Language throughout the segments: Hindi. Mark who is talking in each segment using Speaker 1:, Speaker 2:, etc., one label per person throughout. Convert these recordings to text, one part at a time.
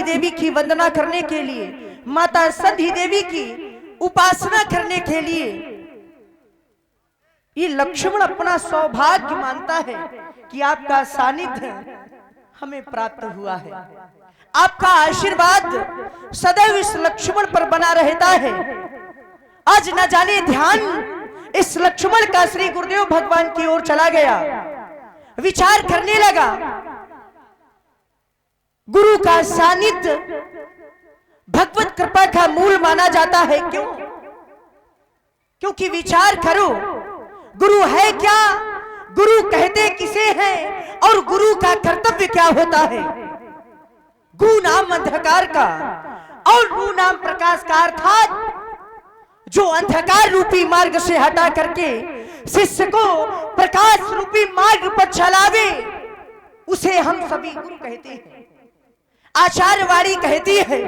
Speaker 1: देवी की वंदना करने के लिए, माता संधि देवी की उपासना करने के लिए ये लक्ष्मण अपना सौभाग्य मानता है कि आपका सानिध्य हमें प्राप्त हुआ है, आपका आशीर्वाद सदैव इस लक्ष्मण पर बना रहता है। आज न जाने ध्यान इस लक्ष्मण का श्री गुरुदेव भगवान की ओर चला गया, विचार करने लगा। गुरु का सानिध्य भगवत कृपा का मूल माना जाता है। क्यों? क्योंकि विचार करो, गुरु है क्या, गुरु कहते किसे हैं और गुरु का कर्तव्य क्या होता है। गु नाम अंधकार का और रू नाम प्रकाश का, अर्थात जो अंधकार रूपी मार्ग से हटा करके शिष्य को प्रकाश रूपी मार्ग पर चलावे, उसे हम सभी गुरु कहते हैं। आचार्यवाणी कहती है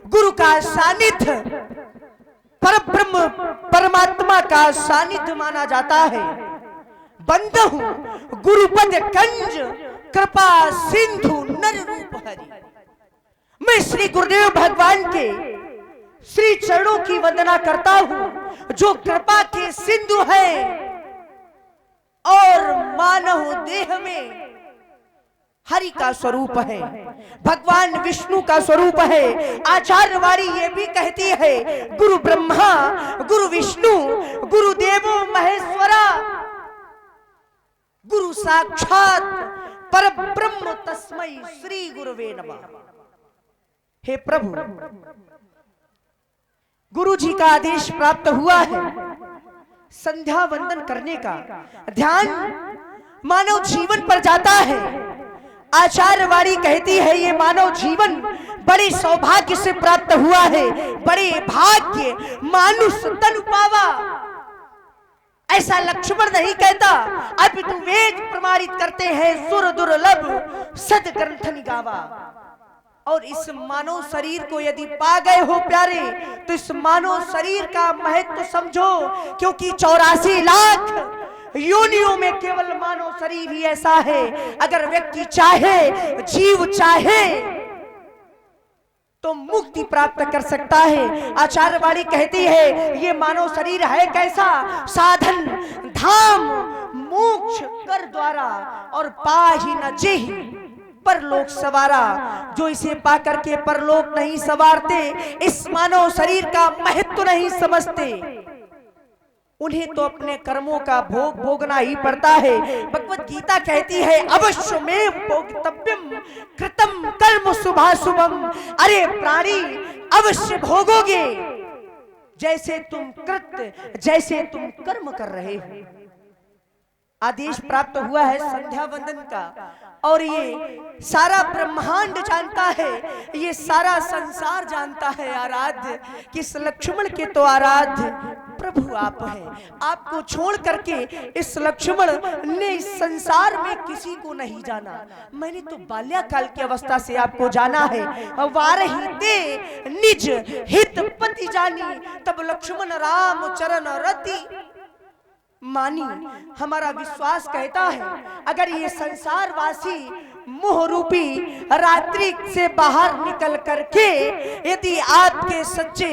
Speaker 1: गुरु का सानिध्य परब्रह्म परमात्मा का सानिध्य माना जाता है। बंदहु गुरुपद कंज कृपा सिंधु नर रूप हरि। मैं श्री गुरुदेव भगवान के श्री चरणों की वंदना करता हूं, जो कृपा के सिंधु है और मानव देह में हरि का स्वरूप है, भगवान विष्णु का स्वरूप है। आचार्यवाणी ये भी कहती है गुरु ब्रह्मा गुरु विष्णु गुरु देवो महेश्वरा गुरु साक्षात परब्रह्म तस्मै श्री गुरुवे नमः। हे प्रभु, गुरु जी का आदेश प्राप्त हुआ है संध्या वंदन करने का। ध्यान मानव जीवन पर जाता है। आचार्यवाणी कहती है ये मानव जीवन बड़े सौभाग्य से प्राप्त हुआ है, बड़े भाग्य मानुष तन पावा। ऐसा लक्ष्मण नहीं कहता, अपितु वेद प्रमाणित करते हैं सुर दुर्लभ सद ग्रंथन गावा। और इस मानव शरीर को यदि पा गए हो प्यारे, तो इस मानव शरीर का महत्व समझो, क्योंकि 84 लाख योनियों में केवल मानव शरीर ही ऐसा है। अगर व्यक्ति चाहे, जीव चाहे, तो मुक्ति प्राप्त कर सकता है। आचार्यवाणी कहती है ये मानव शरीर है कैसा, साधन धाम मोक्ष कर द्वारा और पाही न जेहि परलोक सवारा। जो इसे पाकर के परलोक नहीं सवारते, इस मानव शरीर का महत्व नहीं समझते, उन्हें तो अपने कर्मों का भोग भोगना ही पड़ता है। भगवत गीता कहती है अवश्य में भोक्तव्यम कृतम कर्म शुभाशुभम। अरे प्राणी, अवश्य भोगोगे जैसे तुम कृत, जैसे तुम कर्म कर रहे हो। आदेश प्राप्त हुआ है संध्या वंदन का, और ये सारा ब्रह्मांड जानता है, ये सारा संसार जानता है आराध्य, कि इस लक्ष्मण के तो आराध्य प्रभु आप हैं। आपको छोड़ करके इस लक्ष्मण ने इस संसार में किसी को नहीं जाना। मैंने तो बाल्यकाल की अवस्था से आपको जाना है। वारहिते निज हित पति जानी, तब लक्ष्मण राम चरण रति मानी। हमारा विश्वास कहता है अगर ये संसारवासी मोह रूपी रात्रि से बाहर निकल करके यदि आपके सच्चे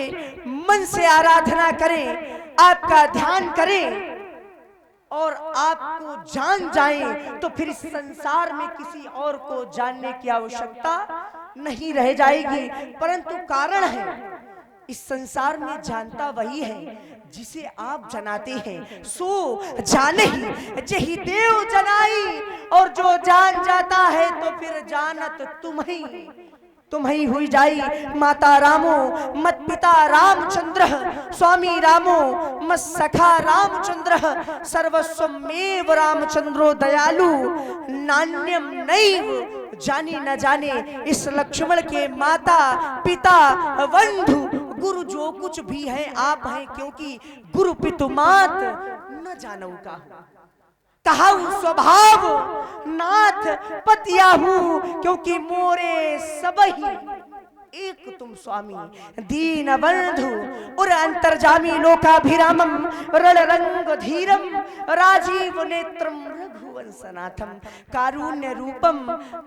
Speaker 1: मन से आराधना करें, आपका ध्यान करें और आपको जान जाएं, तो फिर इस संसार में किसी और को जानने की आवश्यकता नहीं रह जाएगी। परंतु कारण है, इस संसार में जानता वही है जिसे आप जनाते हैं। सो जाने ही जही देव जनाई, और जो जान जाता है तो फिर जानत तुम ही हुई जाई। माता रामो मत पिता रामचंद्र, स्वामी रामो मत सखा रामचंद्र, सर्वस्वमेव रामचंद्रो दयालु, नान्यम नैव जानी न जाने। इस लक्ष्मण के माता पिता बंधु गुरु जो कुछ भी है आप हैं, क्योंकि गुरु पितु मात न जानऊ का कहा स्वभाव नाथ पतियाहू, क्योंकि मोरे सबही एक तुम स्वामी। दीन बंधु उर अंतर्जामी लोकाभिरामम रण रंग धीरम राजीव नेत्रम रघुवर कंसनाथम कारुण्य रूपम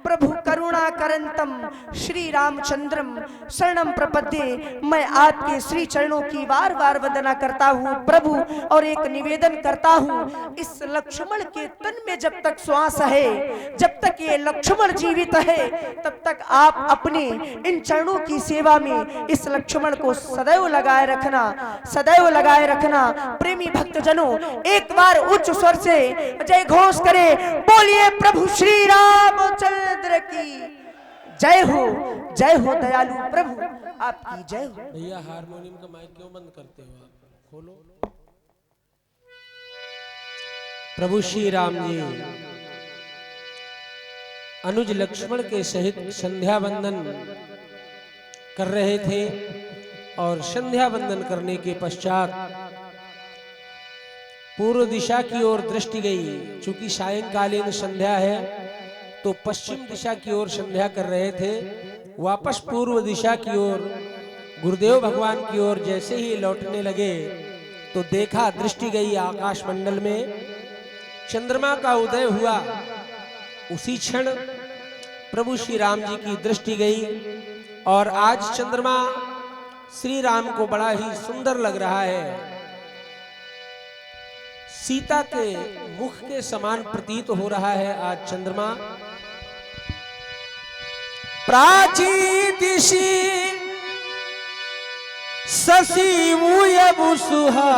Speaker 1: प्रभु करुणा करंतम श्री रामचंद्रम शरणम प्रपद्ये। मैं आपके श्री चरणों की बार बार वंदना करता हूँ प्रभु, और एक निवेदन करता हूँ, इस लक्ष्मण के तन में जब तक श्वास है, जब तक ये लक्ष्मण जीवित है, तब तक आप अपने इन चरणों की सेवा में इस लक्ष्मण को सदैव लगाए रखना, सदैव लगाए रखना। प्रेमी भक्तजनों, एक बार उच्च स्वर से जय घोष करे, बोलिए प्रभु श्री रामचंद्र की जय हो, जय हो दयालु प्रभु आपकी जय हो।
Speaker 2: भैया हारमोनियम का माइक क्यों बंद करते हो आप? खोलो। प्रभु श्री राम जी अनुज लक्ष्मण के सहित संध्या वंदन कर रहे थे, और संध्या वंदन करने के पश्चात पूर्व दिशा की ओर दृष्टि गई। चूंकि सायंकालीन संध्या है तो पश्चिम दिशा की ओर संध्या कर रहे थे। वापस पूर्व दिशा की ओर गुरुदेव भगवान की ओर जैसे ही लौटने लगे तो देखा, दृष्टि गई आकाश मंडल में चंद्रमा का उदय हुआ। उसी क्षण प्रभु श्री राम जी की दृष्टि गई, और आज चंद्रमा श्री राम को बड़ा ही सुंदर लग रहा है। सीता के मुख के समान प्रतीत हो रहा है आज चंद्रमा। प्राची दिशि शशि मुयबु सुहावा,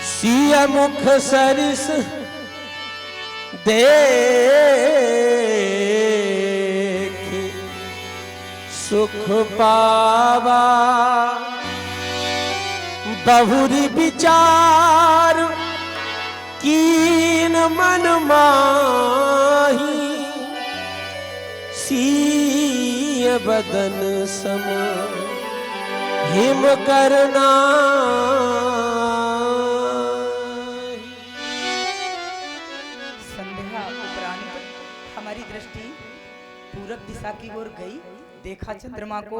Speaker 2: सिय मुख सरिस देख सुख पावा। बहुरी विचार कीन मन माही, सीय बदन सम हिम करना।
Speaker 3: संध्या उपरांत हमारी दृष्टि पूरब दिशा की ओर गई, देखा चंद्रमा को।